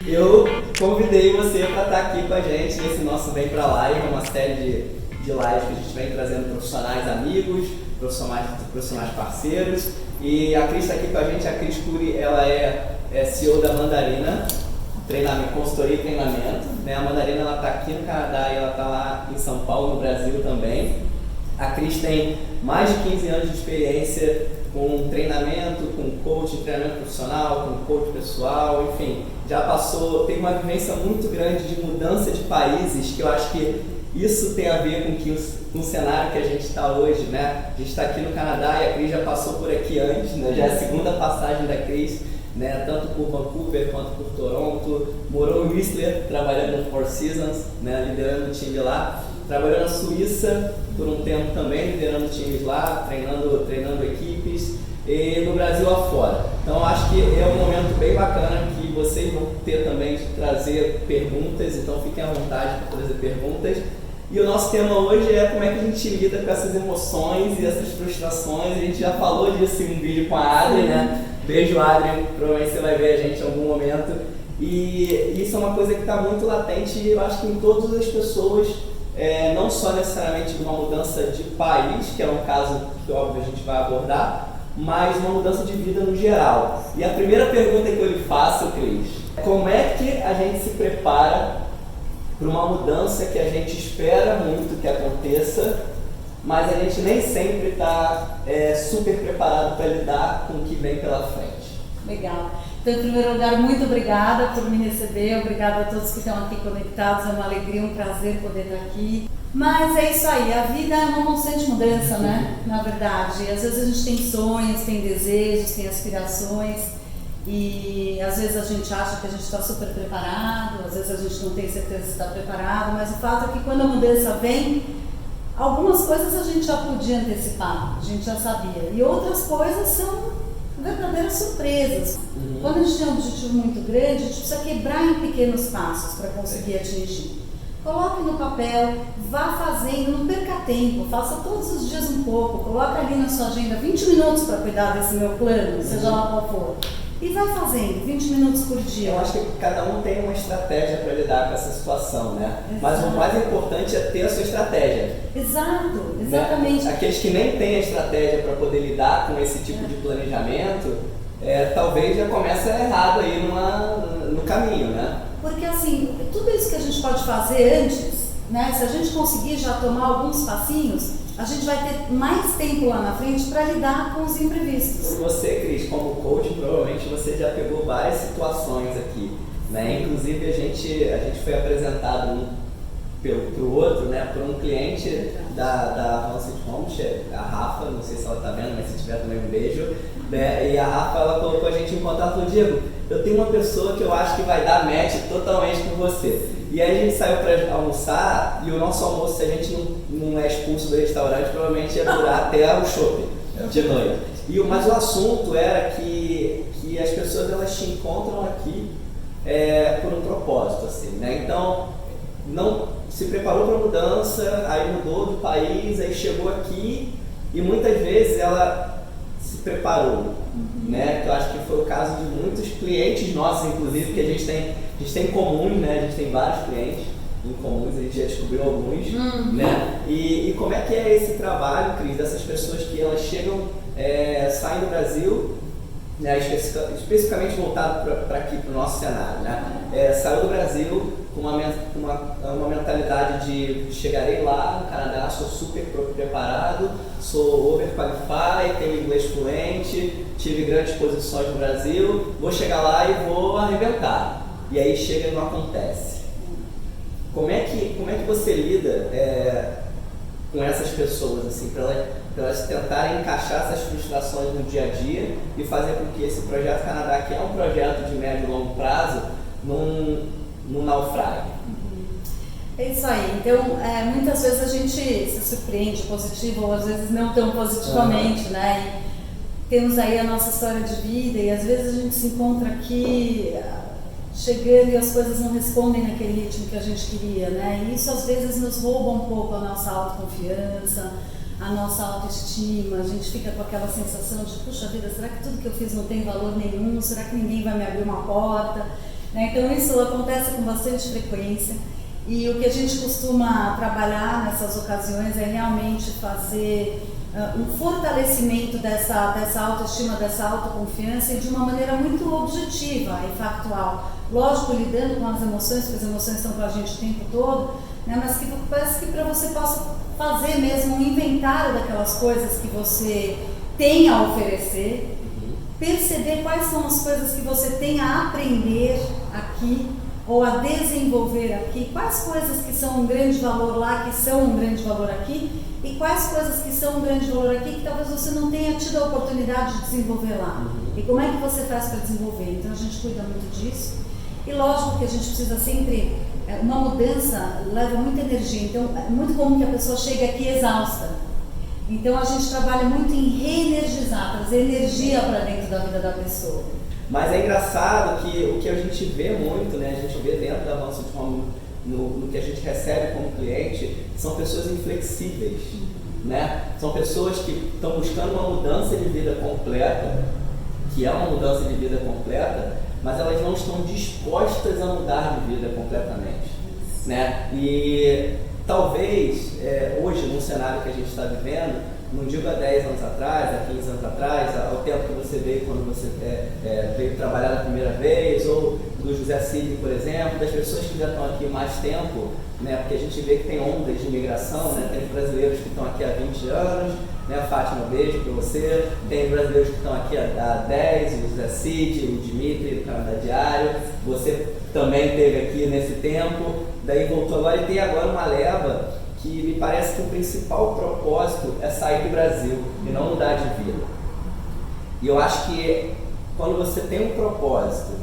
Eu convidei você para estar aqui com a gente nesse nosso Vem Pra Live, uma série de lives que a gente vem trazendo profissionais amigos, profissionais parceiros. E a Cris está aqui com a gente. A Cris Cury, ela é CEO da Mandarina, consultoria e treinamento. Né? A Mandarina está aqui no Canadá e ela está lá em São Paulo, no Brasil também. A Cris tem mais de 15 anos de experiência com treinamento, com coaching, treinamento profissional, com coach pessoal, enfim, já teve uma vivência muito grande de mudança de países, que eu acho que isso tem a ver com o cenário que a gente está hoje, né? A gente está aqui no Canadá e a Cris já passou por aqui antes, né? Já é a segunda passagem da Cris, né? Tanto por Vancouver quanto por Toronto, morou em Whistler, trabalhando no Four Seasons, né? Liderando o time lá. Trabalhou na Suíça por um tempo também, liderando times lá, treinando equipes, e no Brasil afora. Então acho que é um momento bem bacana que vocês vão ter também de trazer perguntas, então fiquem à vontade para trazer perguntas. E o nosso tema hoje é como é que a gente lida com essas emoções e essas frustrações. A gente já falou disso em um vídeo com a Adri, né? Beijo, Adri, provavelmente você vai ver a gente em algum momento. E isso é uma coisa que está muito latente e eu acho que em todas as pessoas. Não só necessariamente de uma mudança de país, que é um caso que óbvio a gente vai abordar, mas uma mudança de vida no geral. E a primeira pergunta que eu lhe faço, Cris, é como é que a gente se prepara para uma mudança que a gente espera muito que aconteça, mas a gente nem sempre está super preparado para lidar com o que vem pela frente? Legal. Então, em primeiro lugar, muito obrigada por me receber, obrigada a todos que estão aqui conectados, é uma alegria, um prazer poder estar aqui. Mas é isso aí, a vida é uma constante mudança, né? Na verdade, às vezes a gente tem sonhos, tem desejos, tem aspirações e às vezes a gente acha que a gente está super preparado, às vezes a gente não tem certeza se está preparado, mas o fato é que quando a mudança vem, algumas coisas a gente já podia antecipar, a gente já sabia, e outras coisas são verdadeiras surpresas. Quando a gente tem um objetivo muito grande, a gente precisa quebrar em pequenos passos para conseguir atingir. Coloque no papel, vá fazendo, não perca tempo, faça todos os dias um pouco, coloque ali na sua agenda 20 minutos para cuidar desse meu plano, seja lá qual for. E vai fazendo, 20 minutos por dia. Eu acho que cada um tem uma estratégia para lidar com essa situação, né? Exato. Mas o mais importante é ter a sua estratégia. Exato, exatamente. Né? Aqueles que nem têm a estratégia para poder lidar com esse tipo de planejamento, talvez já comece errado aí no caminho, né? Porque assim, tudo isso que a gente pode fazer antes, né? Se a gente conseguir já tomar alguns passinhos, a gente vai ter mais tempo lá na frente para lidar com os imprevistos. Você, Cris, como coach, provavelmente você já pegou várias situações aqui, né? Inclusive a gente foi apresentado pro outro, né? Por um cliente da Avanced Homes, a Rafa, não sei se ela está vendo, mas se tiver também um beijo, né? E a Rafa, ela colocou a gente em contato com o Diego. Eu tenho uma pessoa que eu acho que vai dar match totalmente com você. E aí a gente saiu para almoçar e o nosso almoço, se a gente não é expulso do restaurante, provavelmente ia durar até o shopping de noite. Mas o assunto era que as pessoas elas te encontram aqui por um propósito, assim, né? Então, não se preparou para a mudança, aí mudou de país, aí chegou aqui e muitas vezes ela se preparou, né? Que eu acho que foi o caso de muitos clientes nossos, inclusive, que a gente tem em comum, né? A gente tem vários clientes em comuns, a gente já descobriu alguns, né? E como é que é esse trabalho, Cris, dessas pessoas que elas chegam, saem do Brasil, né? Especificamente voltado para aqui, para o nosso cenário, né? Saiu do Brasil com uma mentalidade de chegarei lá no Canadá, sou super preparado, sou overqualified, tenho inglês fluente, tive grandes posições no Brasil, vou chegar lá e vou arrebentar. E aí chega e não acontece. Como é que você lida com essas pessoas, assim, para elas tentarem encaixar essas frustrações no dia a dia e fazer com que esse projeto Canadá, que é um projeto de médio e longo prazo, não naufrague? É isso aí. Então, muitas vezes a gente se surpreende positivo ou às vezes não tão positivamente, né? E temos aí a nossa história de vida e às vezes a gente se encontra aqui chegando e as coisas não respondem naquele ritmo que a gente queria, né? E isso às vezes nos rouba um pouco a nossa autoconfiança, a nossa autoestima, a gente fica com aquela sensação de, puxa vida, será que tudo que eu fiz não tem valor nenhum? Será que ninguém vai me abrir uma porta? né? Então isso acontece com bastante frequência. E o que a gente costuma trabalhar nessas ocasiões é realmente fazer um fortalecimento dessa autoestima, dessa autoconfiança e de uma maneira muito objetiva e factual. Lógico, lidando com as emoções, porque as emoções estão com a gente o tempo todo, né? Mas que parece que para você possa fazer mesmo um inventário daquelas coisas que você tem a oferecer, perceber quais são as coisas que você tem a aprender aqui, ou a desenvolver aqui, quais coisas que são um grande valor lá, que são um grande valor aqui, e quais coisas que são um grande valor aqui, que talvez você não tenha tido a oportunidade de desenvolver lá. E como é que você faz para desenvolver? Então a gente cuida muito disso. E lógico que a gente precisa sempre, uma mudança leva muita energia, então é muito comum que a pessoa chegue aqui exausta. Então a gente trabalha muito em reenergizar, trazer energia para dentro da vida da pessoa. Mas é engraçado que o que a gente vê muito, né, a gente vê dentro da Avanço de Roma, no que a gente recebe como cliente, são pessoas inflexíveis, né? São pessoas que estão buscando uma mudança de vida completa, que é uma mudança de vida completa, mas elas não estão dispostas a mudar de vida completamente, né? E talvez, hoje, no cenário que a gente está vivendo, não digo há 10 anos atrás, há 15 anos atrás, ao tempo que você veio quando você veio trabalhar na primeira vez, ou do José Cid, por exemplo, das pessoas que já estão aqui mais tempo, né, porque a gente vê que tem ondas de imigração, né, tem brasileiros que estão aqui há 20 anos, né, Fátima, um beijo para você, tem brasileiros que estão aqui há 10, o José Cid, o Dimitri, do Canadá Diário, você também esteve aqui nesse tempo, daí voltou agora e tem agora uma leva que me parece que o principal propósito é sair do Brasil e não mudar de vida. E eu acho que quando você tem um propósito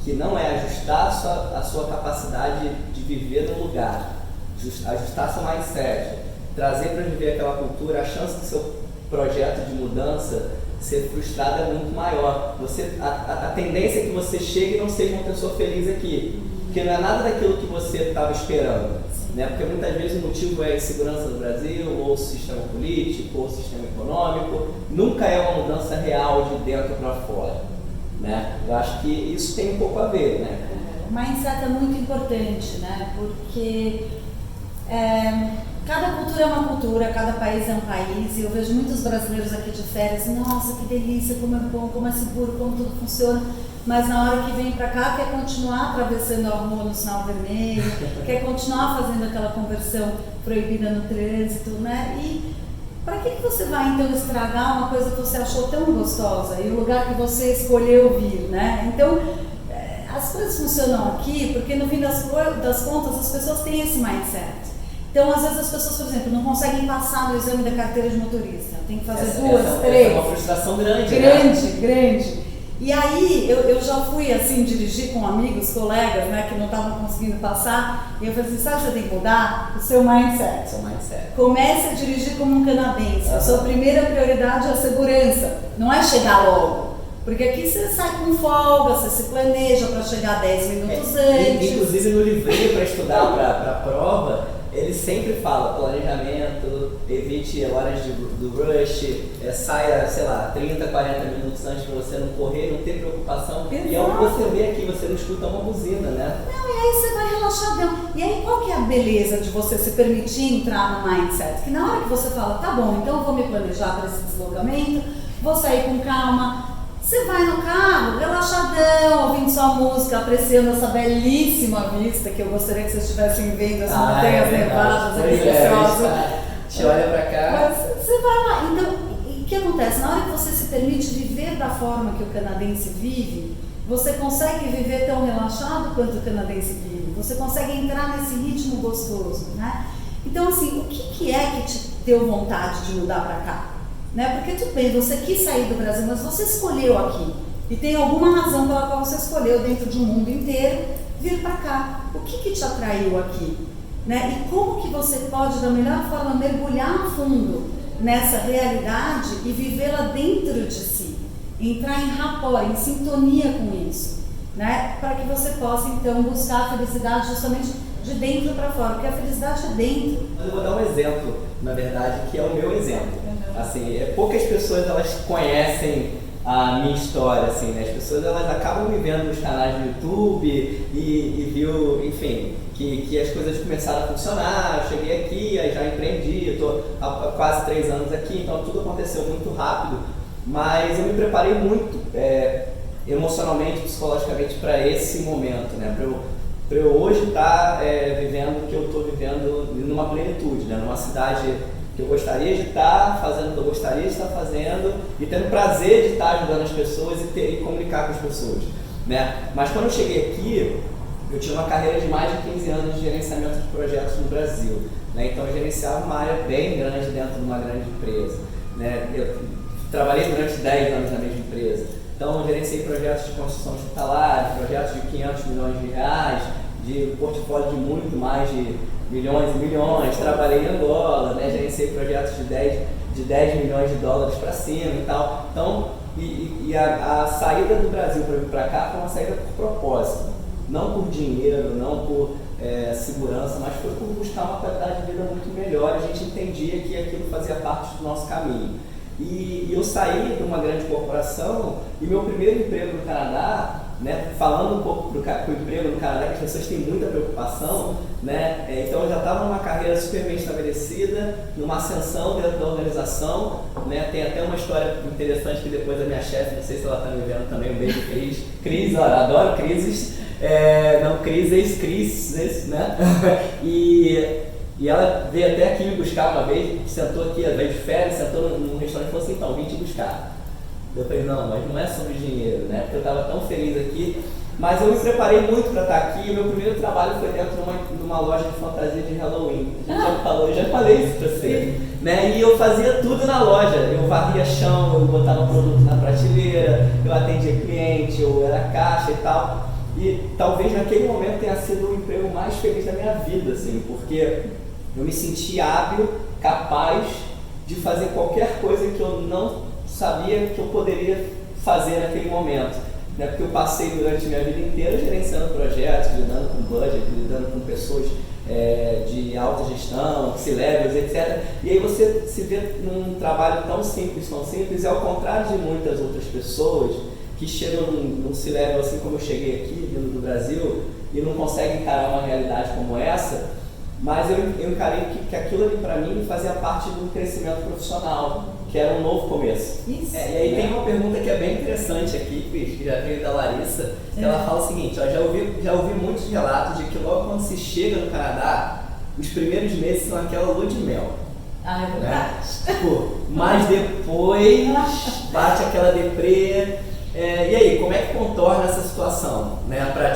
que não é ajustar a sua capacidade de viver no lugar, ajustar seu mindset, trazer para viver aquela cultura, a chance do seu projeto de mudança ser frustrado é muito maior. A tendência é que você chegue e não seja uma pessoa feliz aqui, porque não é nada daquilo que você estava esperando. Né? Porque muitas vezes o motivo é a insegurança do Brasil, ou o sistema político, ou o sistema econômico. Nunca é uma mudança real de dentro para fora. Né? Eu acho que isso tem um pouco a ver. Né? O mindset é muito importante, né? Porque cada cultura é uma cultura, cada país é um país. E eu vejo muitos brasileiros aqui de férias, nossa, que delícia, como é bom, como é seguro, como tudo funciona. Mas na hora que vem para cá quer continuar atravessando a rua no sinal vermelho, quer continuar fazendo aquela conversão proibida no trânsito, né? E para que você vai então estragar uma coisa que você achou tão gostosa e o lugar que você escolheu vir, né? Então as coisas funcionam aqui porque no fim das contas as pessoas têm esse mindset. Então às vezes as pessoas, por exemplo, não conseguem passar no exame da carteira de motorista, tem que fazer duas, três. É uma frustração grande. Grande. E aí, eu já fui assim, dirigir com amigos, colegas, né, que não estavam conseguindo passar, e eu falei assim, sabe o que você tem que mudar? O seu mindset. Comece a dirigir como um canadense. A sua primeira prioridade é a segurança, não é chegar logo. Porque aqui você sai com folga, você se planeja para chegar 10 minutos antes. Inclusive no livrinho para estudar para a prova, ele sempre fala planejamento, evite horas do rush, saia, sei lá, 30, 40 minutos antes para você não correr, não ter preocupação. Exato. E é o que você vê aqui, você não escuta uma buzina, né? Não, e aí você vai relaxadão. E aí qual que é a beleza de você se permitir entrar no mindset? Que na hora que você fala, tá bom, então eu vou me planejar para esse deslocamento, vou sair com calma. Você vai no carro, relaxadão, ouvindo sua música, apreciando essa belíssima vista que eu gostaria que vocês estivessem vendo, as montanhas nevadas, Te olha pra cá. Mas você vai lá. Então, o que acontece? Na hora que você se permite viver da forma que o canadense vive, você consegue viver tão relaxado quanto o canadense vive. Você consegue entrar nesse ritmo gostoso, né? Então, assim, o que é que te deu vontade de mudar pra cá? Né? Porque tudo bem, você quis sair do Brasil, mas você escolheu aqui. E tem alguma razão pela qual você escolheu, dentro de um mundo inteiro, vir para cá. O que te atraiu aqui? Né? E como que você pode, da melhor forma, mergulhar a fundo nessa realidade e vivê-la dentro de si? Entrar em rapport, em sintonia com isso. Né? Para que você possa, então, buscar a felicidade justamente de dentro para fora, porque a felicidade é dentro. Eu vou dar um exemplo, na verdade, que é o meu exemplo. Assim, poucas pessoas elas conhecem a minha história, assim, né? As pessoas elas acabam me vendo nos canais do YouTube e viu, enfim, que as coisas começaram a funcionar. Eu cheguei aqui, aí já empreendi, estou há quase 3 anos aqui, então tudo aconteceu muito rápido, mas eu me preparei muito emocionalmente, psicologicamente para esse momento, né? Para eu hoje estar vivendo o que eu estou vivendo numa plenitude, né? Numa cidade que eu gostaria de estar fazendo o que eu gostaria de estar fazendo e tendo prazer de estar ajudando as pessoas e comunicar com as pessoas, né? Mas quando eu cheguei aqui, eu tinha uma carreira de mais de 15 anos de gerenciamento de projetos no Brasil, né? Então eu gerenciava uma área bem grande dentro de uma grande empresa, né? Eu trabalhei durante 10 anos na mesma empresa, então eu gerenciei projetos de construção hospitalar, projetos de 500 milhões de reais, de portfólio de muito mais de milhões e milhões, trabalhei em Angola, né? Gerenciei projetos de 10 milhões de dólares para cima e tal. Então, a saída do Brasil para vir para cá foi uma saída por propósito, não por dinheiro, não por segurança, mas foi por buscar uma qualidade de vida muito melhor. A gente entendia que aquilo fazia parte do nosso caminho. E eu saí de uma grande corporação e meu primeiro emprego no Canadá, né, falando um pouco do emprego no Canadá, que as pessoas têm muita preocupação, né, então eu já estava numa carreira super bem estabelecida, numa ascensão dentro da organização, né, tem até uma história interessante que depois a minha chefe, não sei se ela está me vendo também, um beijo Cris, olha, adoro crises, crises, né, e ela veio até aqui me buscar uma vez, sentou aqui, ela veio de férias, sentou num restaurante e falou assim, então, vim te buscar. Eu falei, não, mas não é sobre dinheiro, né? Porque eu estava tão feliz aqui. Mas eu me preparei muito para estar aqui. O meu primeiro trabalho foi dentro de uma loja de fantasia de Halloween. A gente já falou, eu já falei isso para você. Né? E eu fazia tudo na loja. Eu varria chão, eu botava produto na prateleira, eu atendia cliente, eu era caixa e tal. E talvez naquele momento tenha sido o emprego mais feliz da minha vida, assim, porque eu me senti hábil, capaz de fazer qualquer coisa que eu não sabia que eu poderia fazer naquele momento, né? Porque eu passei durante minha vida inteira gerenciando projetos, lidando com budget, lidando com pessoas de alta gestão, C-levels, etc. E aí você se vê num trabalho tão simples, e ao contrário de muitas outras pessoas que chegam num C-level assim como eu cheguei aqui, vindo do Brasil, e não conseguem encarar uma realidade como essa, mas eu encarei que aquilo ali para mim fazia parte de um crescimento profissional, que era um novo começo. Isso. E aí tem uma pergunta que é bem interessante aqui, Cris, que já veio da Larissa, que ela fala o seguinte, ó, já ouvi muitos relatos de que logo quando se chega no Canadá, os primeiros meses são aquela lua de mel. Ah, é verdade. Né? Mas depois bate aquela deprê. E aí, como é que contorna essa situação? Né? Pra,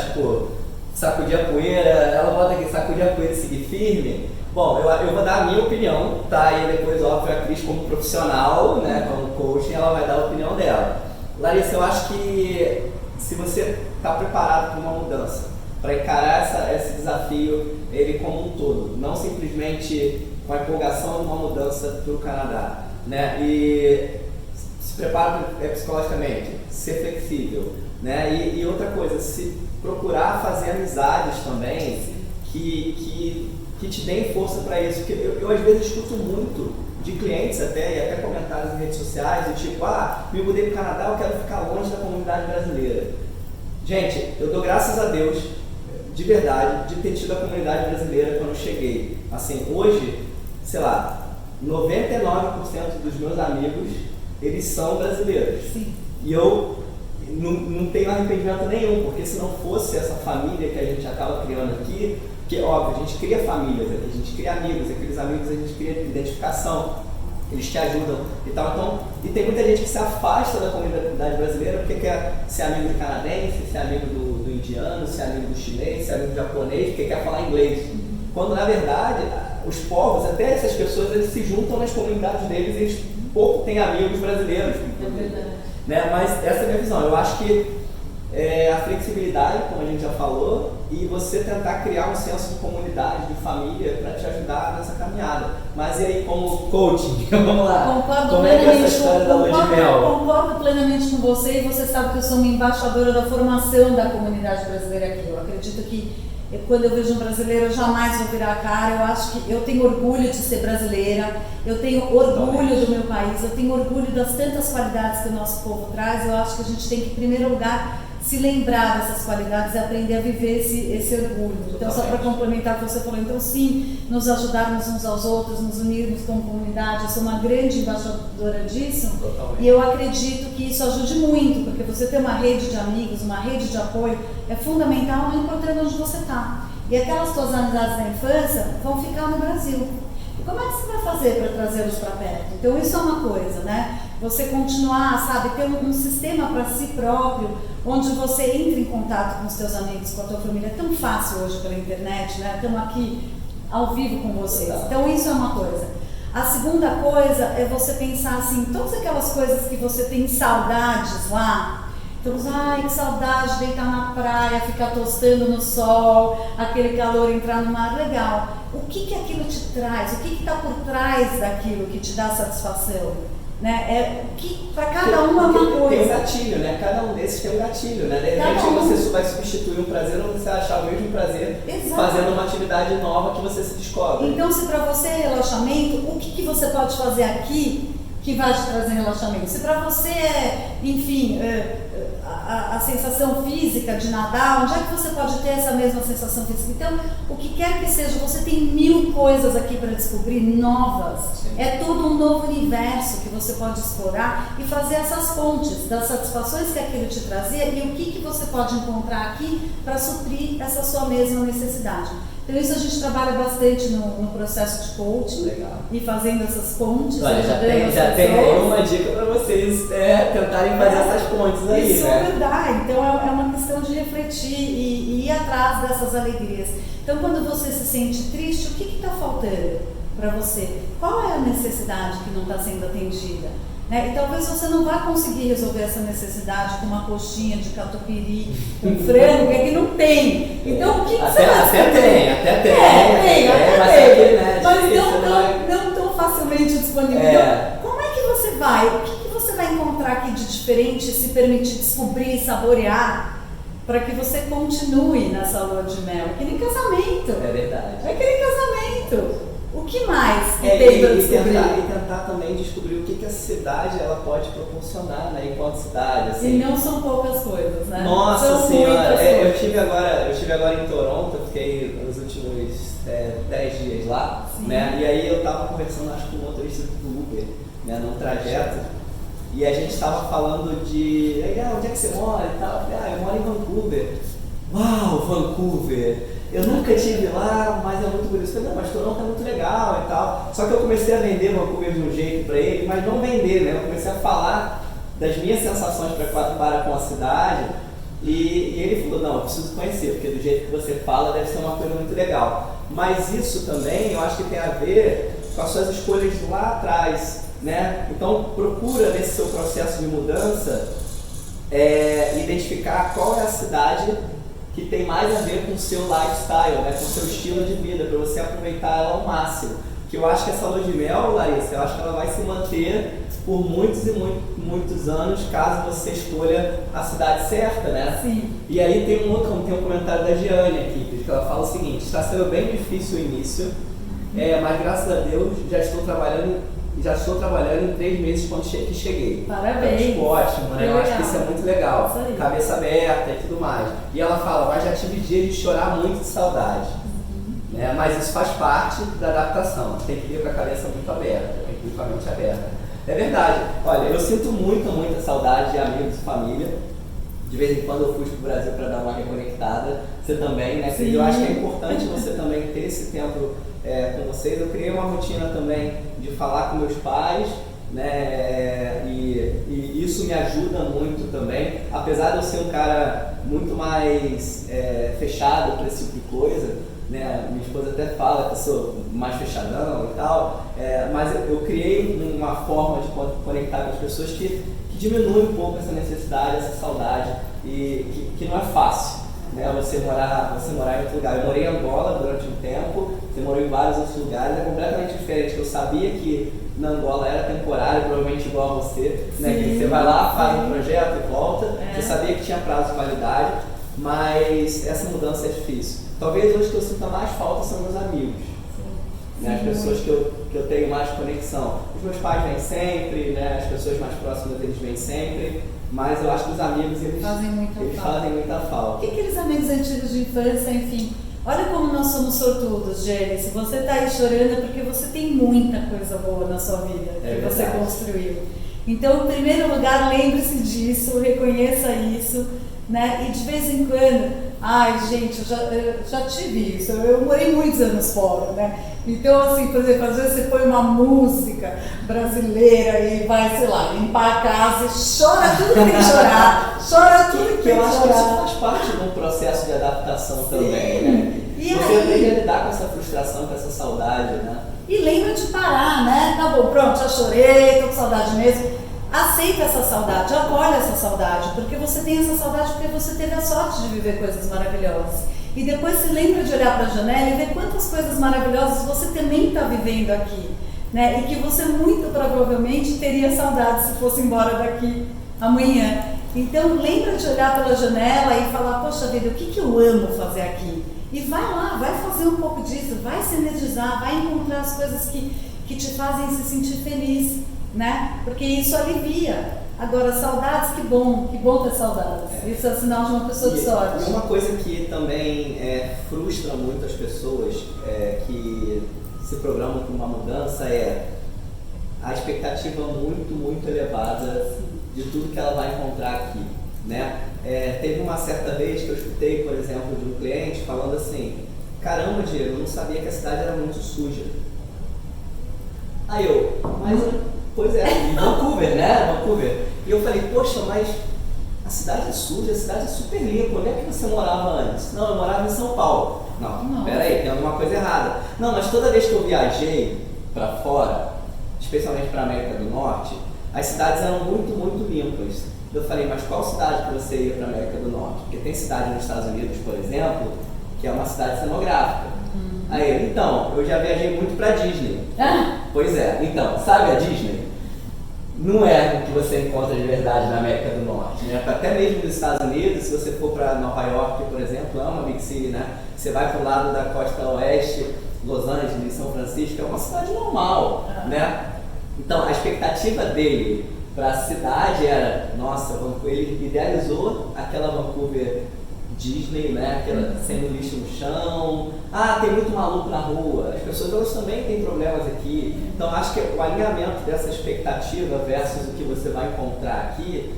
sacudir a poeira, ela bota aqui, sacudir a poeira e seguir firme. Bom, eu vou dar a minha opinião, tá? E depois, óbvio, a Cris como profissional, né, como coach, ela vai dar a opinião dela. Larissa, eu acho que se você está preparado para uma mudança, para encarar esse desafio, ele como um todo, não simplesmente com a empolgação de uma mudança para o Canadá, né? E se prepara psicologicamente, ser flexível, né? E outra coisa, se procurar fazer amizades também que te deem força para isso, porque eu às vezes escuto muito de clientes e até comentários em redes sociais, do tipo, me mudei para o Canadá, eu quero ficar longe da comunidade brasileira. Gente, eu dou graças a Deus, de verdade, de ter tido a comunidade brasileira quando eu cheguei. Assim, hoje, sei lá, 99% dos meus amigos, eles são brasileiros. Sim. E eu não tenho arrependimento nenhum, porque se não fosse essa família que a gente acaba criando aqui, porque, óbvio, a gente cria famílias, a gente cria amigos, aqueles amigos a gente cria identificação, eles te ajudam e tal. Então, e tem muita gente que se afasta da comunidade brasileira porque quer ser amigo do canadense, ser amigo do indiano, ser amigo do chinês, ser amigo do japonês, porque quer falar inglês. Quando, na verdade, os povos, até essas pessoas, eles se juntam nas comunidades deles e eles pouco têm amigos brasileiros. É verdade. Né? Mas essa é a minha visão. Eu acho que a flexibilidade, como a gente já falou, e você tentar criar um senso de comunidade, de família, para te ajudar nessa caminhada. Mas e aí, como coaching, vamos lá. Concordo como é que é essa história da lua de mel? Concordo plenamente com você, e você sabe que eu sou uma embaixadora da formação da comunidade brasileira aqui. Eu acredito que Quando eu vejo um brasileiro, eu jamais vou virar a cara. Eu acho que eu tenho orgulho de ser brasileira, eu tenho orgulho do meu país, eu tenho orgulho das tantas qualidades que o nosso povo traz. Eu acho que a gente tem que, em primeiro lugar, se lembrar dessas qualidades e aprender a viver esse orgulho. Então, só para complementar o que você falou, então sim, nos ajudarmos uns aos outros, nos unirmos como comunidade. Eu sou uma grande embaixadora disso. Totalmente. E eu acredito que isso ajude muito, porque você ter uma rede de amigos, uma rede de apoio é fundamental, não importando onde você está. E aquelas suas amizades da infância vão ficar no Brasil. E como é que você vai fazer para trazê-los para perto? Então isso é uma coisa, né? Você continuar, sabe, ter um sistema para si próprio, onde você entra em contato com os seus amigos, com a tua família. É tão fácil hoje pela internet, né? Estamos aqui ao vivo com vocês. Então isso é uma coisa. A segunda coisa é você pensar assim, todas aquelas coisas que você tem saudades lá. Então, ai, que saudade de deitar na praia, ficar tostando no sol, aquele calor, entrar no mar, legal. O que aquilo te traz? O que está por trás daquilo que te dá satisfação? Né? Para cada um é uma coisa. Tem um gatilho, né? Cada um desses tem um gatilho, né? De repente você vai substituir um prazer ou você vai achar o mesmo prazer fazendo uma atividade nova que você se descobre. Então, se para você é relaxamento, o que você pode fazer aqui que vai te trazer relaxamento? Se para você é, enfim, a sensação física de nadar, onde é que você pode ter essa mesma sensação física? Então, o que quer que seja, você tem 1000 coisas aqui para descobrir, novas. Sim. É todo um novo universo que você pode explorar e fazer essas pontes das satisfações que aquilo te trazia e o que você pode encontrar aqui para suprir essa sua mesma necessidade. Então isso a gente trabalha bastante no processo de coaching. Legal. E fazendo essas pontes. Olha, já tem aí uma dica para vocês tentarem fazer essas pontes aí, isso né? é verdade. Então é uma questão de refletir e ir atrás dessas alegrias. Então quando você se sente triste, o que está faltando para você? Qual é a necessidade que não está sendo atendida? Né? E talvez você não vá conseguir resolver essa necessidade com uma coxinha de catupiry, com frango, que aqui não tem. Então o que você vai fazer? Até tem. Mas não tão facilmente disponível. Então, como é que você vai? O que você vai encontrar aqui de diferente, se permitir descobrir, saborear, para que você continue nessa lua de mel? É que nem casamento. É verdade. É que nem casamento. O que mais que tem para descobrir? E tentar também descobrir o que a cidade ela pode proporcionar, né, enquanto cidade. Assim. E não são poucas coisas, né? Nossa são senhora, eu estive agora em Toronto, eu fiquei nos últimos 10 dias lá, né? E aí eu estava conversando, acho, com o motorista do Uber, né, num trajeto, e a gente estava falando de, onde é que você mora e tal? Eu falei, eu moro em Vancouver. Uau, Vancouver! Eu nunca estive lá, mas é muito bonito. Eu falei, não, mas Toronto é muito legal e tal. Só que eu comecei a vender Vancouver de um jeito para ele, mas não vender, né? Eu comecei a falar das minhas sensações para com a cidade e ele falou, não, eu preciso conhecer, porque do jeito que você fala deve ser uma coisa muito legal. Mas isso também eu acho que tem a ver com as suas escolhas lá atrás, né? Então procura nesse seu processo de mudança identificar qual é a cidade que tem mais a ver com o seu lifestyle, né, com o seu estilo de vida, para você aproveitar ela ao máximo. Que eu acho que essa lua de mel, Larissa, eu acho que ela vai se manter por muitos e muitos anos, caso você escolha a cidade certa, né? Sim. E aí tem um comentário da Giane aqui, que ela fala o seguinte: está sendo bem difícil o início, mas graças a Deus já estou trabalhando em 3 meses quando que cheguei. Parabéns. É tipo, ótimo, né? Eu acho que isso é muito legal. Cabeça aberta e tudo mais. E ela fala, mas já tive dia de chorar muito de saudade. Né? Mas isso faz parte da adaptação. Tem que ir com a cabeça muito aberta, tem que ir com a mente aberta. É verdade. Olha, eu sinto muita saudade de amigos e família. De vez em quando eu fui pro Brasil para dar uma reconectada. Você também, né? Sim. Eu acho que é importante você também ter esse tempo com vocês. Eu criei uma rotina também de falar com meus pais, né? E isso me ajuda muito também. Apesar de eu ser um cara muito mais fechado para esse tipo de coisa, né? Minha esposa até fala que eu sou mais fechadão e tal, mas eu criei uma forma de conectar com as pessoas que diminui um pouco essa necessidade, essa saudade, e que não é fácil, né? Você morar em outro lugar. Eu morei em Angola durante um tempo, você morou em vários outros lugares, é completamente diferente. Eu sabia que na Angola era temporário, provavelmente igual a você, né? Que você vai lá, faz um projeto e volta. Você sabia que tinha prazo de validade, mas essa mudança é difícil. Talvez hoje que eu sinta mais falta são meus amigos, né? As pessoas que eu tenho mais conexão. Os meus pais vêm sempre, né? As pessoas mais próximas deles vêm sempre, mas eu acho que os amigos eles fazem muita falta. E aqueles amigos antigos de infância, enfim. Olha como nós somos sortudos, Jenny. Se você está aí chorando é porque você tem muita coisa boa na sua vida que você construiu. Então, em primeiro lugar, lembre-se disso, reconheça isso, né? E de vez em quando, ai gente, eu já tive isso, eu morei muitos anos fora, né? Então, assim, por exemplo, às vezes você põe uma música brasileira e vai, sei lá, limpar a casa e chora tudo que tem que chorar, chora tudo que tem que chorar. Eu acho que isso faz parte de um processo de adaptação também, né? E você aprende a lidar com essa frustração, com essa saudade, né? E lembra de parar, né? Tá bom, pronto, já chorei, tô com saudade mesmo. Aceita essa saudade, acolhe essa saudade, porque você tem essa saudade porque você teve a sorte de viver coisas maravilhosas. E depois se lembra de olhar para a janela e ver quantas coisas maravilhosas você também está vivendo aqui, né? E que você muito provavelmente teria saudade se fosse embora daqui amanhã. Então lembra de olhar pela janela e falar, poxa vida, o que eu amo fazer aqui? E vai lá, vai fazer um pouco disso, vai se energizar, vai encontrar as coisas que te fazem se sentir feliz, né? Porque isso alivia. Agora, saudades, que bom ter saudades. Isso é sinal de uma pessoa de sorte. E uma coisa que também frustra muito as pessoas que se programam para uma mudança é a expectativa muito elevada de tudo que ela vai encontrar aqui, né? Teve uma certa vez que eu escutei, por exemplo, de um cliente falando assim: caramba, Diego, eu não sabia que a cidade era muito suja. Aí eu, pois é, em Vancouver, né? Vancouver. E eu falei, poxa, mas a cidade é suja, a cidade é super limpa. Onde é que você morava antes? Não, eu morava em São Paulo. Não. Peraí, tem alguma coisa errada. Não, mas toda vez que eu viajei para fora, especialmente para a América do Norte, as cidades eram muito limpas. Eu falei, mas qual cidade que você ia para a América do Norte? Porque tem cidade nos Estados Unidos, por exemplo, que é uma cidade cenográfica. Aí ele, então, eu já viajei muito para Disney. Pois é, então, sabe a Disney? Não é o que você encontra de verdade na América do Norte, né? Até mesmo nos Estados Unidos, se você for para Nova York, por exemplo, é uma big city, né? Você vai para o lado da costa oeste, Los Angeles, São Francisco, é uma cidade normal, né? Então, a expectativa dele para a cidade era, nossa, ele idealizou aquela Vancouver Disney, né? Aquela sendo lixo no chão. Tem muito maluco na rua. As pessoas elas também têm problemas aqui. Então acho que o alinhamento dessa expectativa versus o que você vai encontrar aqui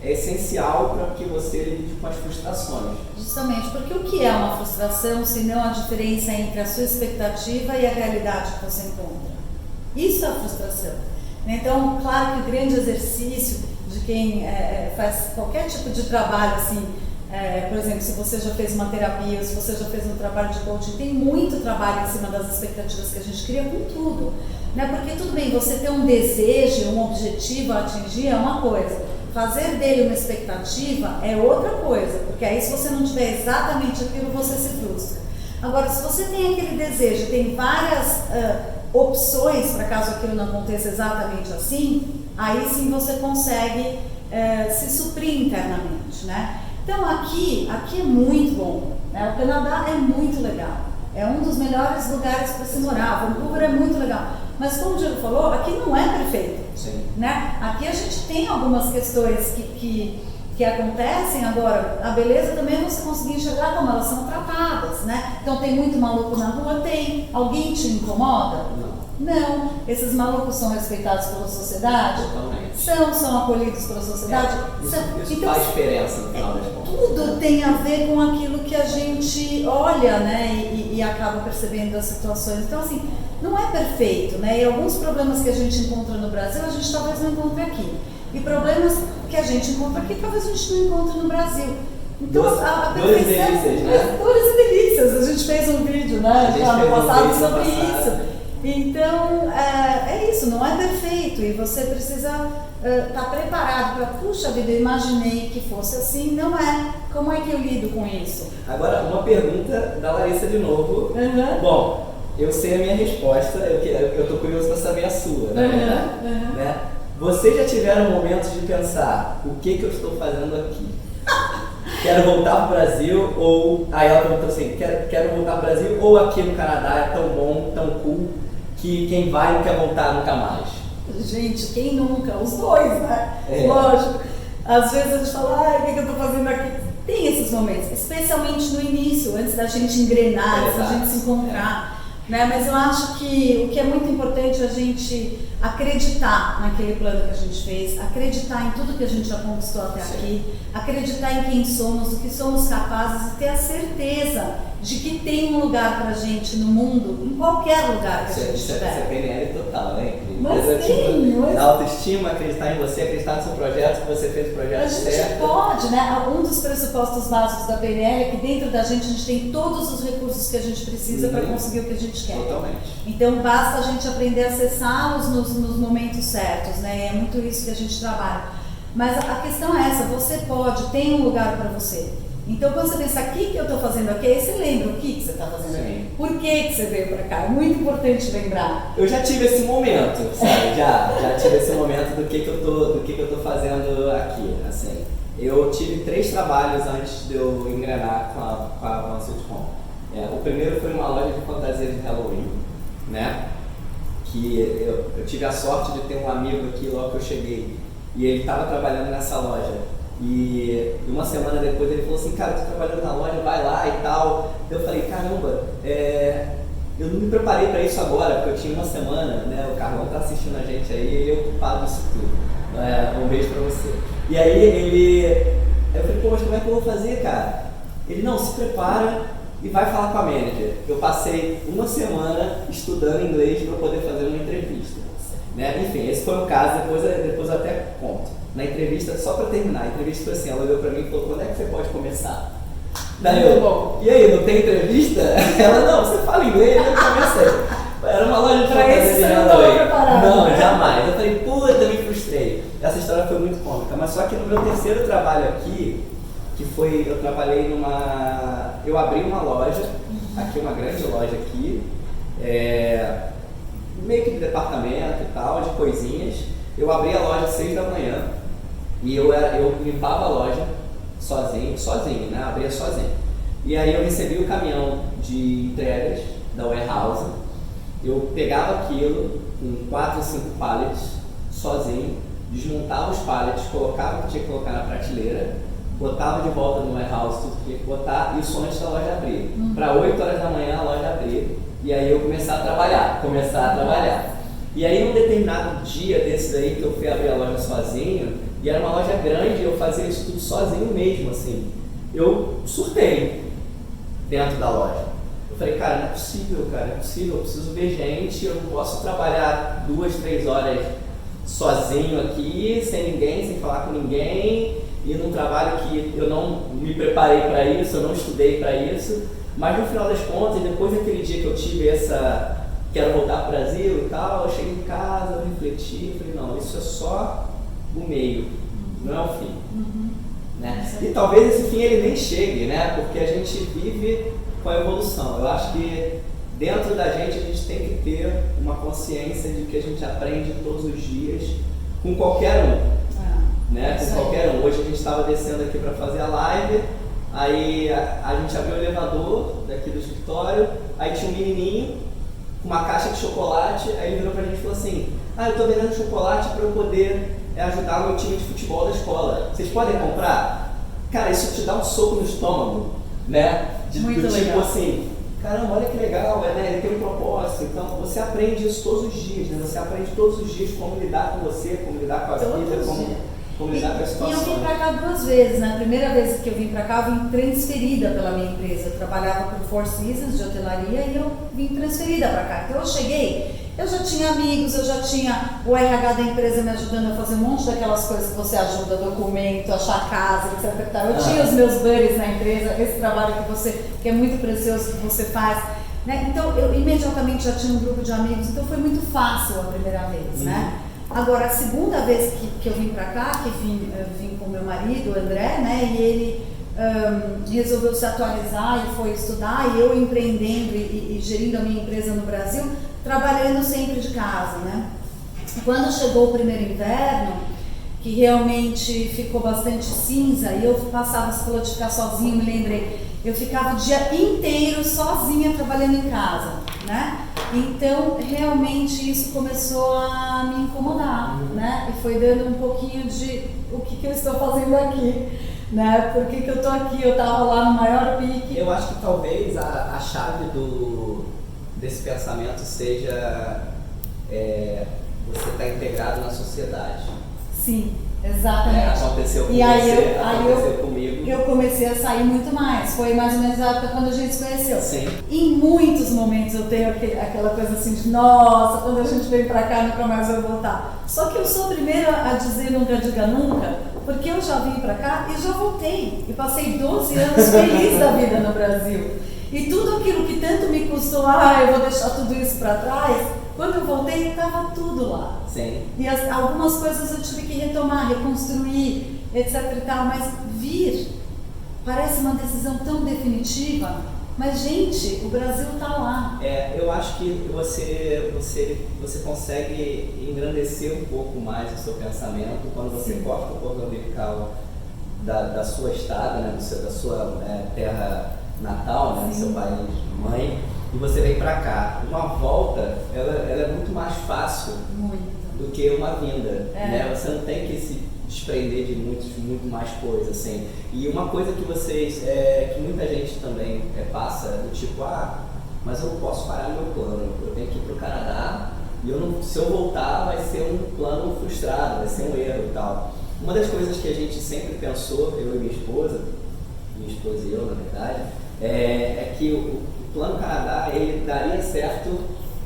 é essencial para que você lide com as frustrações. Justamente, porque o que é uma frustração se não a diferença entre a sua expectativa e a realidade que você encontra? Isso é a frustração. Então, claro que o grande exercício de quem faz qualquer tipo de trabalho assim, por exemplo, se você já fez uma terapia, ou se você já fez um trabalho de coaching, tem muito trabalho em cima das expectativas que a gente cria com tudo, né? Porque tudo bem, você ter um desejo, um objetivo a atingir é uma coisa, fazer dele uma expectativa é outra coisa, porque aí se você não tiver exatamente aquilo, você se frustra. Agora, se você tem aquele desejo, tem várias opções para caso aquilo não aconteça exatamente assim, aí sim você consegue se suprir internamente, né? Então aqui é muito bom, né? O Canadá é muito legal, é um dos melhores lugares para se morar, Vancouver é muito legal, mas como o Diego falou, aqui não é perfeito, né? Aqui a gente tem algumas questões que acontecem. Agora, a beleza também é você conseguir enxergar como elas são tratadas, né? Então tem muito maluco na rua? Tem. Alguém te incomoda? Não. Esses malucos são respeitados pela sociedade? Totalmente. São acolhidos pela sociedade? Isso então, faz diferença no final das contas. Tudo tem a ver com aquilo que a gente olha, né? E acaba percebendo as situações. Então, assim, não é perfeito, né? E alguns problemas que a gente encontra no Brasil, a gente talvez não encontre aqui. E problemas que a gente encontra aqui, talvez a gente não encontre no Brasil. Então, a perfeição... Dores e delícias. A gente fez um vídeo, né? Já no passado sobre isso. Então, é isso, não é perfeito. E você precisa estar preparado para, puxa vida, eu imaginei que fosse assim. Não é. Como é que eu lido com isso? Agora, uma pergunta da Larissa de novo. Bom, eu sei a minha resposta, eu estou curioso para saber a sua, né? Vocês já tiveram momentos de pensar, o que eu estou fazendo aqui? quero voltar pro Brasil, ou... Aí ela perguntou assim, quero voltar pro Brasil, ou aqui no Canadá é tão bom, tão cool, que quem vai não quer voltar nunca mais. Gente, quem nunca? Os dois, né? Lógico. Às vezes a gente fala, o que eu tô fazendo aqui? Tem esses momentos, especialmente no início, antes da gente engrenar, antes da gente se encontrar. Né? Mas eu acho que o que é muito importante é a gente acreditar naquele plano que a gente fez, acreditar em tudo que a gente já conquistou até aqui, acreditar em quem somos, do que somos capazes e ter a certeza de que tem um lugar pra gente no mundo, em qualquer lugar que a gente estiver. Isso é PNL total, né? Mas tem, autoestima, acreditar em você, acreditar no seu projeto, que você fez o projeto certo. A gente pode, né? Um dos pressupostos básicos da PNL é que dentro da gente tem todos os recursos que a gente precisa para conseguir o que a gente quer. Totalmente. Então basta a gente aprender a acessá-los nos momentos certos, né? É muito isso que a gente trabalha. Mas a questão é essa, você pode, tem um lugar para você. Então quando você pensa, o que eu estou fazendo aqui, aí você lembra o que você está fazendo aqui. Por que você veio para cá? É muito importante lembrar. Eu já tive esse momento, sabe? Já tive esse momento do que eu tô fazendo aqui, assim. Eu tive 3 trabalhos antes de eu engrenar com a One Sweet Home. O primeiro foi numa loja de fantasia de Halloween, né? Que eu tive a sorte de ter um amigo aqui logo que eu cheguei e ele estava trabalhando nessa loja. E uma semana depois ele falou assim, cara, eu tô trabalhando na loja, vai lá e tal. Eu falei, caramba, eu não me preparei para isso agora, porque eu tinha uma semana, né? O Carlão tá assistindo a gente aí, ele é ocupado nisso tudo. Um beijo pra você. E aí eu falei, pô, mas como é que eu vou fazer, cara? Ele, não, se prepara e vai falar com a manager. Eu passei uma semana estudando inglês para poder fazer uma entrevista. Né? Enfim, esse foi o caso, depois eu até conto. Na entrevista, só para terminar, a entrevista foi assim, ela olhou para mim e falou, quando é que você pode começar? Daí eu, e aí, não tem entrevista? Ela, não, você fala inglês, eu comecei. Era uma loja de fantasia de Halloween. Não, jamais. Eu falei, puta, me frustrei. Essa história foi muito cômica, mas só que no meu terceiro trabalho aqui, que foi, eu abri uma loja, aqui uma grande loja aqui, meio que de departamento e tal, de coisinhas. Eu abri a loja às 6 da manhã e eu limpava a loja sozinho, né? Abria sozinho. E aí eu recebi o caminhão de entregas da warehouse, eu pegava aquilo com 4 ou 5 pallets sozinho, desmontava os pallets, colocava o que tinha que colocar na prateleira, botava de volta no warehouse tudo que tinha que botar, isso antes da loja abrir. Para 8 horas da manhã a loja abrir e aí eu começar a trabalhar. E aí num determinado dia desses aí que eu fui abrir a loja sozinho, e era uma loja grande, eu fazia isso tudo sozinho mesmo, assim. Eu surtei dentro da loja. Eu falei, cara, não é possível, eu preciso ver gente, eu não posso trabalhar 2, 3 horas sozinho aqui, sem ninguém, sem falar com ninguém, e num trabalho que eu não me preparei para isso, eu não estudei para isso, mas no final das contas, depois daquele dia que eu tive quero voltar para o Brasil e tal, eu cheguei em casa, eu refleti, falei, não, isso é só o meio, não é o fim. Né? E talvez esse fim ele nem chegue, né? Porque a gente vive com a evolução. Eu acho que dentro da gente a gente tem que ter uma consciência de que a gente aprende todos os dias com qualquer um. Né? Com qualquer um. Hoje a gente estava descendo aqui para fazer a live, aí a gente abriu o elevador daqui do escritório, aí tinha um menininho com uma caixa de chocolate, aí ele virou pra gente e falou assim, eu tô vendendo chocolate para eu poder ajudar o meu time de futebol da escola. Vocês podem comprar? Cara, isso te dá um soco no estômago, né? Muito do tipo legal. Assim, caramba, olha que legal, né? Ele tem um propósito. Então você aprende isso todos os dias, né? Você aprende todos os dias como lidar com você, como lidar com a vida, como lidar com a situação. E eu vim pra cá 2 vezes, né? A primeira vez que eu vim pra cá, eu vim transferida pela minha empresa. Eu trabalhava por Four Seasons de hotelaria e eu vim transferida pra cá. Então eu cheguei, eu já tinha amigos, eu já tinha o RH da empresa me ajudando a fazer um monte daquelas coisas que você ajuda, documento, achar casa, etc. Eu tinha os meus buddies na empresa, esse trabalho que é muito precioso que você faz. Né? Então eu imediatamente já tinha um grupo de amigos, então foi muito fácil a primeira vez, né? Agora, a segunda vez que eu vim pra cá, que vim com meu marido, o André, né? E ele resolveu se atualizar e foi estudar, e eu empreendendo e gerindo a minha empresa no Brasil, trabalhando sempre de casa, né? Quando chegou o primeiro inverno, que realmente ficou bastante cinza, e eu passava, você falou de ficar sozinha, me lembrei, eu ficava o dia inteiro sozinha trabalhando em casa, né? Então, realmente isso começou a me incomodar, né? E foi dando um pouquinho de o que eu estou fazendo aqui, né? Por que eu estou aqui? Eu estava lá no maior pique. Eu acho que talvez a chave desse pensamento seja você estar integrado na sociedade. Sim, exatamente. Aconteceu com e você, aconteceu comigo. Eu comecei a sair muito mais. Foi mais ou menos a época quando a gente se conheceu. Sim. Em muitos momentos eu tenho aquela coisa assim de nossa, quando a gente vem pra cá nunca mais vai voltar. Só que eu sou a primeira a dizer nunca diga nunca, porque eu já vim pra cá e já voltei. E passei 12 anos feliz da vida no Brasil. E tudo aquilo que tanto me custou, eu vou deixar tudo isso pra trás, quando eu voltei estava tudo lá. Sim. E algumas coisas eu tive que retomar, reconstruir, etc e tal, mas vir parece uma decisão tão definitiva, mas gente, o Brasil está lá. Eu acho que você consegue engrandecer um pouco mais o seu pensamento quando você corta o cordão umbilical da sua estada, né, da sua terra natal, né, do seu país mãe, e você vem para cá. Uma volta, ela é muito mais fácil do que uma vinda, né? Você não tem que se desprender de muito mais coisas, assim. E uma coisa que que muita gente também passa, do tipo, mas eu não posso parar meu plano, eu tenho que ir para o Canadá, e se eu voltar vai ser um plano frustrado, vai ser um erro e tal. Uma das coisas que a gente sempre pensou, eu e minha esposa e eu, na verdade, é que o Plano Canadá, ele daria certo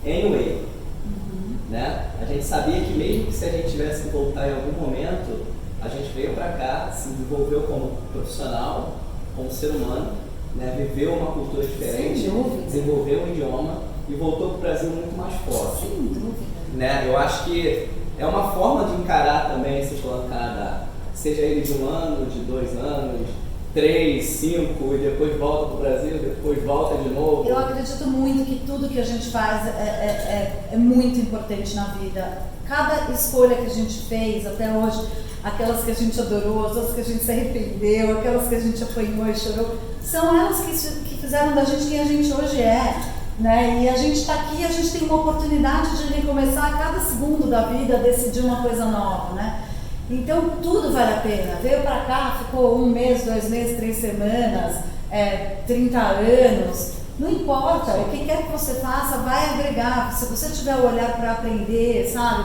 anyway, né? A gente sabia que mesmo que se a gente tivesse que voltar em algum momento, a gente veio para cá, se desenvolveu como profissional, como ser humano, né? Viveu uma cultura diferente, desenvolveu um idioma e voltou para o Brasil muito mais forte. Sem dúvida. Né? Eu acho que é uma forma de encarar também esse Plano Canadá, seja ele de 1 ano, de 2 anos, 3, 5, e depois volta para o Brasil, depois volta de novo. Eu acredito muito que tudo que a gente faz é muito importante na vida. Cada escolha que a gente fez até hoje, aquelas que a gente adorou, as que a gente se arrependeu, aquelas que a gente apanhou e chorou, são elas que fizeram da gente quem a gente hoje é. Né? E a gente está aqui, a gente tem uma oportunidade de recomeçar a cada segundo da vida, decidir uma coisa nova, né? Então tudo vale a pena. Veio para cá, ficou 1 mês, 2 meses, 3 semanas, 30 anos, não importa. Sim. O que quer que você faça vai agregar. Se você tiver o olhar para aprender, sabe,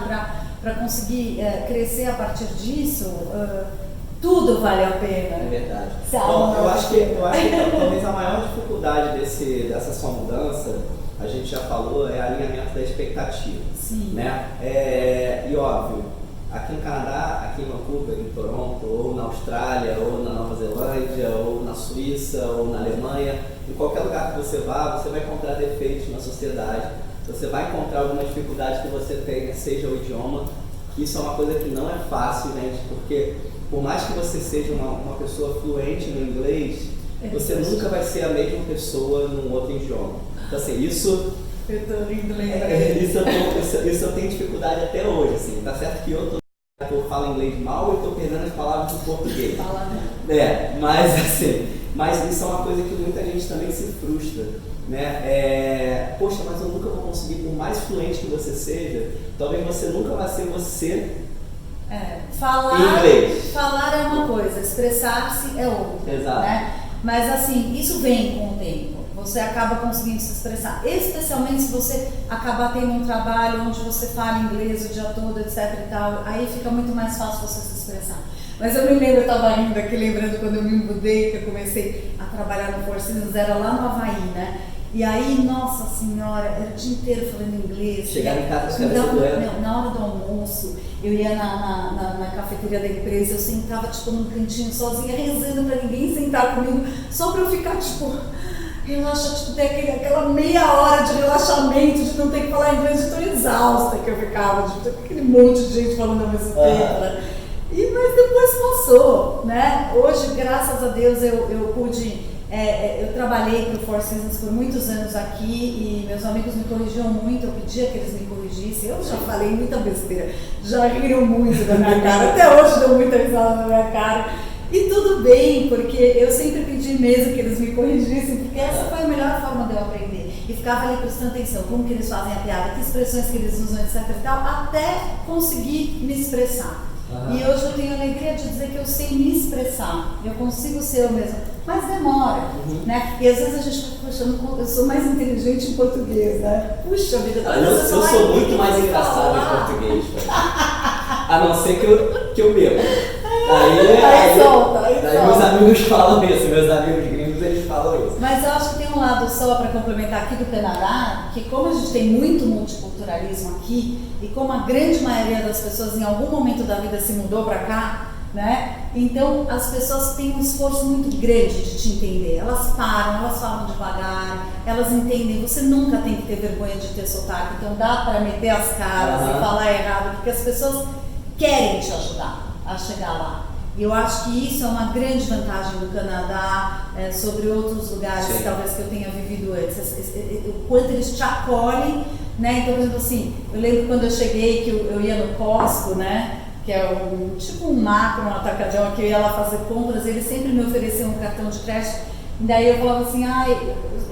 para conseguir crescer a partir disso, tudo vale a pena. É verdade. Bom, eu acho que talvez a maior dificuldade dessa sua mudança, a gente já falou, é alinhamento da expectativa. Sim. Né? E óbvio, aqui no Canadá, aqui em Vancouver, em Toronto, ou na Austrália, ou na Nova Zelândia, ou na Suíça, ou na Alemanha, em qualquer lugar que você vá, você vai encontrar defeitos na sociedade, você vai encontrar alguma dificuldade que você tenha, seja o idioma. Isso é uma coisa que não é fácil, gente, porque por mais que você seja uma pessoa fluente no inglês, você nunca vai ser a mesma pessoa num outro idioma. Então assim, isso eu tenho dificuldade até hoje, assim. Tá certo que eu falo inglês mal e estou perdendo as palavras do português. Mas isso é uma coisa que muita gente também se frustra, né? Poxa, mas eu nunca vou conseguir, por mais fluente que você seja, talvez você nunca vai ser você. Falar é uma coisa, expressar-se é outra. Exato. Né? Mas assim, isso vem com o tempo. Você acaba conseguindo se expressar, especialmente se você acabar tendo um trabalho onde você fala inglês o dia todo, etc e tal, aí fica muito mais fácil você se expressar. Mas eu me lembro, eu estava rindo aqui, lembrando quando eu me mudei, que eu comecei a trabalhar no Four Seasons, era lá no Havaí, né? E aí, nossa senhora, era o dia inteiro falando inglês. Chegar em casa, na hora do almoço, eu ia na cafeteria da empresa, eu sentava tipo num cantinho sozinha, rezando pra ninguém sentar comigo, só pra eu ficar tipo... relaxa, tipo, ter aquela meia hora de relaxamento, de não ter que falar inglês, de tão exausta que eu ficava, de ter aquele monte de gente falando ao mesmo tempo, né? Mas depois passou, né? Hoje, graças a Deus, eu pude Eu trabalhei para o Four Seasons por muitos anos aqui e meus amigos me corrigiam muito, eu pedia que eles me corrigissem. Eu já falei muita besteira, já riram muito da minha cara, até hoje dou muita risada na minha cara. E tudo bem, porque eu sempre pedi mesmo que eles me corrigissem, porque essa foi a melhor forma de eu aprender. E ficava ali prestando atenção, como que eles fazem a piada, que expressões que eles usam, etc e tal, até conseguir me expressar. E hoje eu tenho a alegria de dizer que eu sei me expressar, eu consigo ser eu mesma, mas demora, né? E às vezes a gente fica achando que eu sou mais inteligente em português, né? Puxa vida, eu sou muito mais engraçado em português, a não ser que eu bebo. Aí solta. Meus amigos falam isso, meus amigos gringos, eles falam isso. Mas eu acho que tem um lado só para complementar aqui do Canadá, que como a gente tem muito multiculturalismo aqui, e como a grande maioria das pessoas em algum momento da vida se mudou para cá, né? Então as pessoas têm um esforço muito grande de te entender. Elas param, elas falam devagar, elas entendem. Você nunca tem que ter vergonha de ter sotaque, então dá para meter as caras e falar errado, porque as pessoas querem te ajudar a chegar lá. E eu acho que isso é uma grande vantagem do Canadá sobre outros lugares, talvez, que eu tenha vivido antes. O quanto eles te acolhem, né? Então, por exemplo, assim, eu lembro quando eu cheguei, que eu ia no Costco, né? Que é tipo um macro, um atacadão, que eu ia lá fazer compras, eles sempre me ofereciam um cartão de crédito. E daí eu falava assim,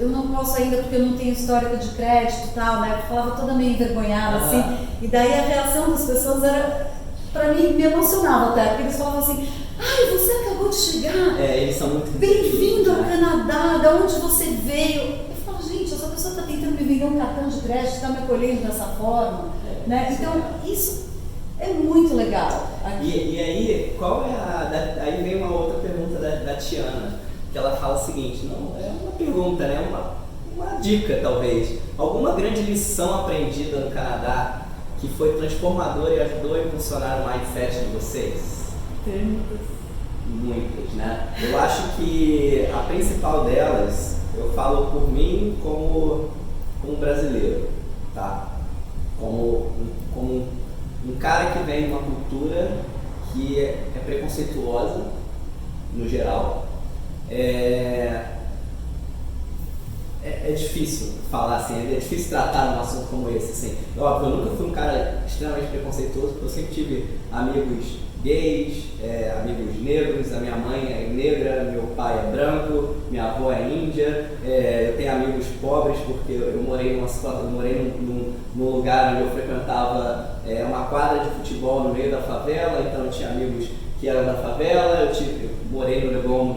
eu não posso ainda porque eu não tenho histórico de crédito e tal, né? Eu falava toda meio envergonhada, assim. E daí a reação das pessoas era... Pra mim, me emocionava até, porque eles falavam assim, você acabou de chegar, eles são muito bem-vindo ao Canadá, da onde você veio. Eu falo, gente, essa pessoa está tentando me vender um cartão de crédito, está me acolhendo dessa forma, né? Então, isso é muito legal aqui. E aí, qual é aí vem uma outra pergunta da Tiana, que ela fala o seguinte, não é uma pergunta, né? Uma dica, talvez. Alguma grande lição aprendida no Canadá que foi transformador e ajudou a impulsionar o mindset de vocês? Tem muitas, né? Eu acho que a principal delas, eu falo por mim como brasileiro, tá? Como um cara que vem de uma cultura que é preconceituosa, no geral. É difícil falar assim, é difícil tratar um assunto como esse, assim. Eu nunca fui um cara extremamente preconceituoso, porque eu sempre tive amigos gays, amigos negros, a minha mãe é negra, meu pai é branco, minha avó é índia, eu tenho amigos pobres porque eu morei num lugar onde eu frequentava uma quadra de futebol no meio da favela, então eu tinha amigos que eram da favela, eu morei no Leblon,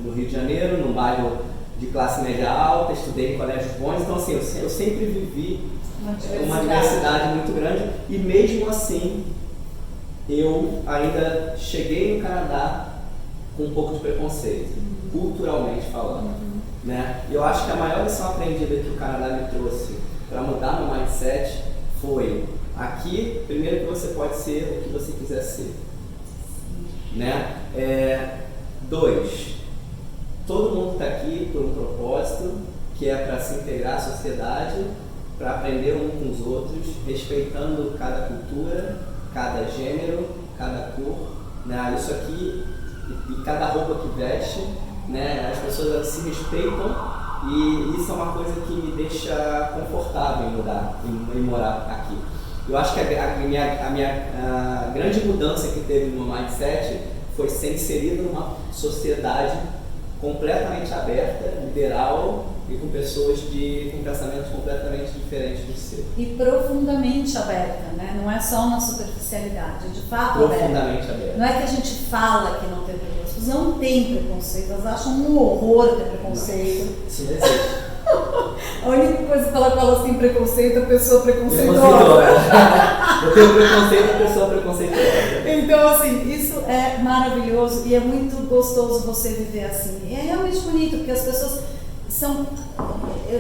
no Rio de Janeiro, num bairro de classe média alta, estudei em colégios bons, então assim, eu sempre vivi uma diversidade muito grande e mesmo assim eu ainda cheguei no Canadá com um pouco de preconceito, culturalmente falando, né? E eu acho que a maior lição aprendida que o Canadá me trouxe para mudar meu mindset foi aqui, primeiro, que você pode ser o que você quiser ser, né? 2, todo mundo está aqui por um propósito, que é para se integrar à sociedade, para aprender um com os outros, respeitando cada cultura, cada gênero, cada cor, né? Isso aqui, e cada roupa que veste, né? As pessoas se respeitam e isso é uma coisa que me deixa confortável em morar aqui. Eu acho que a minha grande mudança que teve no meu mindset foi ser inserido numa sociedade completamente aberta, liberal e com pessoas com pensamentos completamente diferentes do seu. E profundamente aberta, né? Não é só uma superficialidade, de fato profundamente aberta. Não é que a gente fala que não tem preconceito, as pessoas não têm preconceito, elas acham um horror ter preconceito. Não, isso não existe. A única coisa pela qual elas têm preconceito é a pessoa preconceituosa. Eu tenho preconceito da pessoa preconceituosa. Então, assim, isso é maravilhoso e é muito gostoso você viver assim. E é realmente bonito, porque as pessoas são...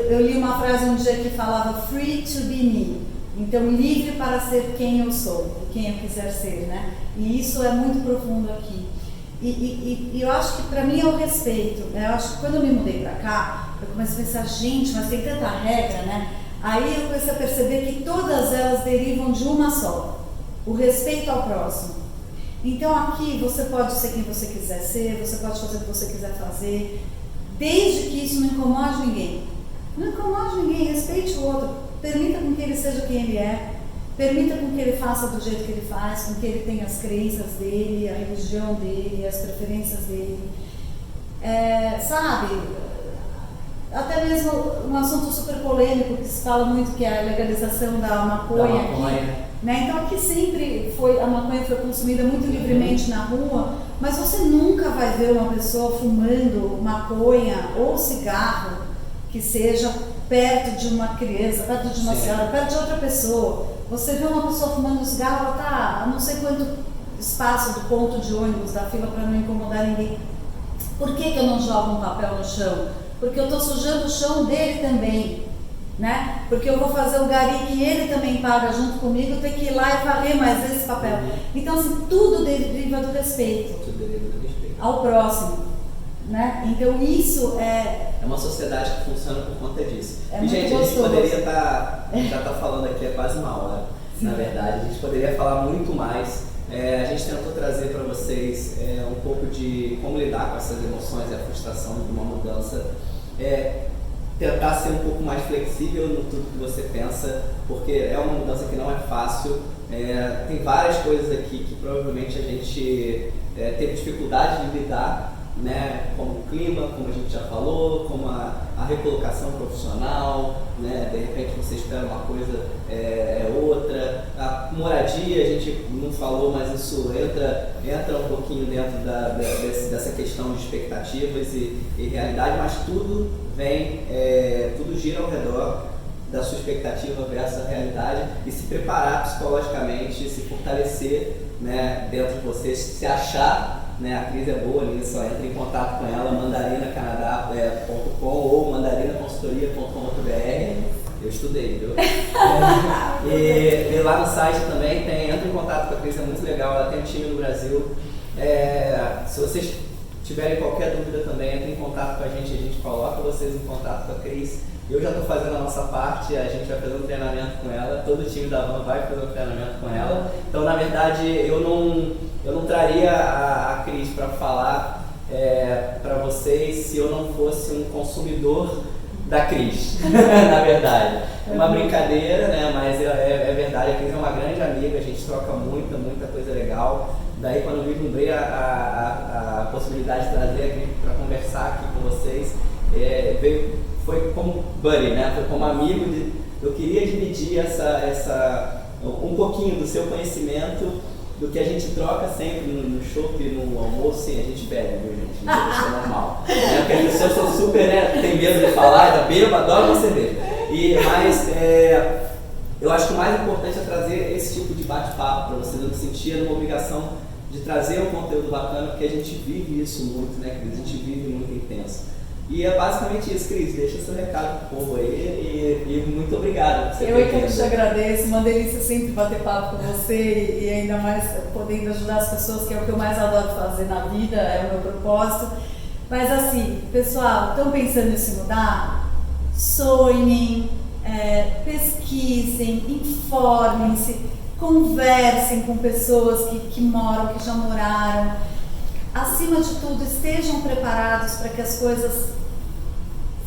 Eu li uma frase um dia que falava free to be me. Então, livre para ser quem eu sou, quem eu quiser ser, né? E isso é muito profundo aqui. E eu acho que para mim é o respeito. Eu acho que quando eu me mudei para cá, eu comecei a pensar, gente, mas tem tanta regra, né? Aí eu comecei a perceber que todas elas derivam de uma só: o respeito ao próximo. Então aqui você pode ser quem você quiser ser, você pode fazer o que você quiser fazer, desde que isso não incomode ninguém. Não incomode ninguém, respeite o outro, permita com que ele seja quem ele é, permita com que ele faça do jeito que ele faz, com que ele tenha as crenças dele, a religião dele, as preferências dele. Sabe, até mesmo um assunto super polêmico que se fala muito, que é a legalização da maconha aqui, né? Então aqui sempre a maconha foi consumida muito livremente na rua, mas você nunca vai ver uma pessoa fumando maconha ou cigarro que seja perto de uma criança, perto de uma senhora, perto de outra pessoa. Você vê uma pessoa fumando cigarro, ela está a não sei quanto espaço do ponto de ônibus, da fila, para não incomodar ninguém. Por que eu não jogo um papel no chão? Porque eu estou sujando o chão dele também, né? Porque eu vou fazer o gari que ele também paga junto comigo, ter que ir lá e varrer mais esse papel. Então, assim, tudo deriva do respeito ao próximo, né? Então, isso é uma sociedade que funciona por conta disso. E, gente, a gente poderia já tá falando aqui há quase uma hora, na verdade. A gente poderia falar muito mais. A gente tentou trazer para vocês um pouco de como lidar com essas emoções e a frustração de uma mudança. Tentar ser um pouco mais flexível no tudo que você pensa, porque é uma mudança que não é fácil. Tem várias coisas aqui que provavelmente a gente teve dificuldade de lidar, né? Como o clima, como a gente já falou, como a recolocação profissional, né? De repente você espera uma coisa, outra. A moradia, a gente não falou, mas isso entra um pouquinho dentro dessa questão de expectativas e realidade, mas tudo tudo gira ao redor da sua expectativa versus a realidade, e se preparar psicologicamente, se fortalecer, né, dentro de você, se achar, né, a Cris é boa nisso, entra em contato com ela, mandarinacanadá.com ou mandarinaconsultoria.com.br. Eu estudei, viu? E lá no site também entra em contato com a Cris, é muito legal, ela tem um time no Brasil. Se vocês tiverem qualquer dúvida também, entre em contato com a gente coloca vocês em contato com a Cris. Eu já estou fazendo a nossa parte, a gente vai fazer um treinamento com ela, todo o time da Van vai fazer um treinamento com ela. Então, na verdade, eu não traria a Cris para falar para vocês se eu não fosse um consumidor da Cris, na verdade. É uma brincadeira, né? Mas é verdade, a Cris é uma grande amiga, a gente troca muita coisa legal. Daí, quando eu vislumbrei a possibilidade de trazer a Cris para conversar aqui com vocês, foi como buddy, né? Foi como amigo. Eu queria dividir um pouquinho do seu conhecimento, do que a gente troca sempre no shopping, no almoço. Sim, a gente bebe, viu, gente? Isso é normal. Porque as pessoas são super, né? Tem medo de falar, bebo, adoro uma cerveja. Mas eu acho que o mais importante é trazer esse tipo de bate-papo para vocês, não se sentir numa obrigação de trazer um conteúdo bacana, porque a gente vive isso muito, né, Cris? A gente vive muito intenso. E é basicamente isso, Cris. Deixa seu recado pro povo aí e muito obrigado por você. Eu é que te agradeço, uma delícia sempre bater papo com você e ainda mais podendo ajudar as pessoas, que é o que eu mais adoro fazer na vida, é o meu propósito. Mas assim, pessoal, estão pensando em se mudar? Sonhem, pesquisem, informem-se, conversem com pessoas que moram, que já moraram. Acima de tudo, estejam preparados para que as coisas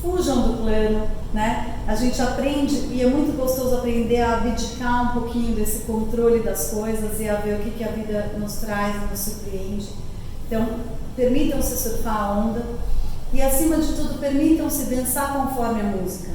fujam do plano, né? A gente aprende, e é muito gostoso aprender a abdicar um pouquinho desse controle das coisas e a ver o que a vida nos traz e nos surpreende. Então, permitam-se surfar a onda e, acima de tudo, permitam-se dançar conforme a música.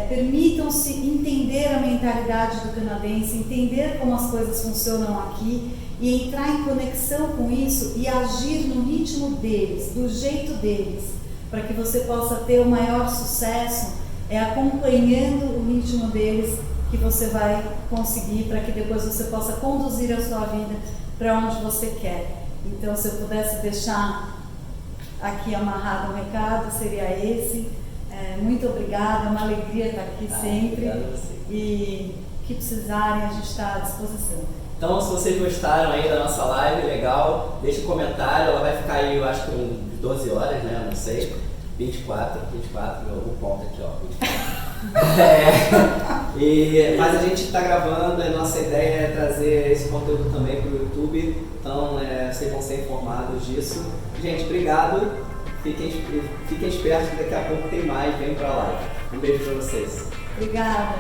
Permitam-se entender a mentalidade do canadense, entender como as coisas funcionam aqui e entrar em conexão com isso e agir no ritmo deles, do jeito deles, para que você possa ter o maior sucesso, acompanhando o ritmo deles que você vai conseguir, para que depois você possa conduzir a sua vida para onde você quer. Então, se eu pudesse deixar aqui amarrado um recado, seria esse. Muito obrigada, é uma alegria estar aqui sempre. E que precisarem, a gente está à disposição. Então, se vocês gostaram aí da nossa live, legal, deixa um comentário, ela vai ficar aí, eu acho que uns 12 horas, né, não sei, 24, o ponto aqui, ó, 24. Mas a gente está gravando, a nossa ideia é trazer esse conteúdo também para o YouTube, então vocês vão ser informados disso. Gente, obrigado, fiquem espertos que daqui a pouco tem mais, vem pra live. Um beijo pra vocês. Obrigada.